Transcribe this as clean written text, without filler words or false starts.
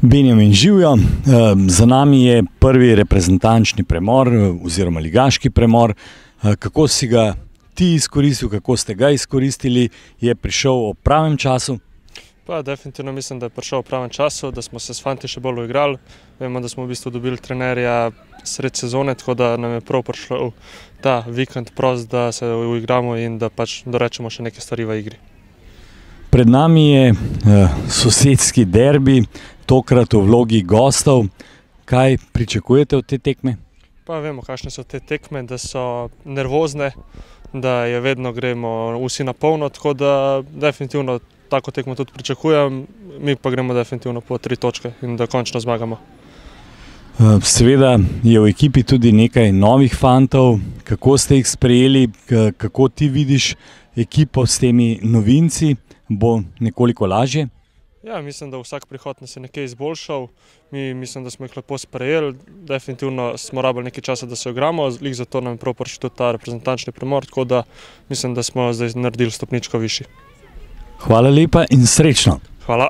Benjamin, živjo. Za nami je prvi reprezentančni premor oziroma ligaški premor. Kako si ga ti izkoristil, kako ste ga izkoristili, je prišel ob pravem času? Pa definitivno mislim, da je prišel v pravem času, da smo se s fanti še bolj uigrali. Vemo, da smo v bistvu dobili trenerja sred sezone, tako da nam je prav prišel ta vikend prost, da se uigramo in da pač dorečemo še neke stvari v igri. Pred nami je sosedski derbi, tokrat v vlogi gostov. Kaj pričakujete od te tekme? Pa vemo, kakšne so te tekme, da so nervozne, da je vedno gremo vsi na polno, tako da definitivno tako tekmo tudi pričakujem, mi pa gremo definitivno po 3 točke in da končno zmagamo. Seveda je v ekipi tudi nekaj novih fantov. Kako ste jih sprejeli, kako ti vidiš ekipo s temi novinci? Bo nekoliko lažje? Ja, mislim, da vsak prihod nas je nekaj izboljšal. Mi mislim, da smo jih lepo sprejeli. Definitivno smo rabili nekaj časa, da se igramo, lik zato nam je prav prišel tudi ta reprezentančni premor, tako da mislim, da smo zdaj naredili stopničko višji. Hvala lepa in srečno! Hvala!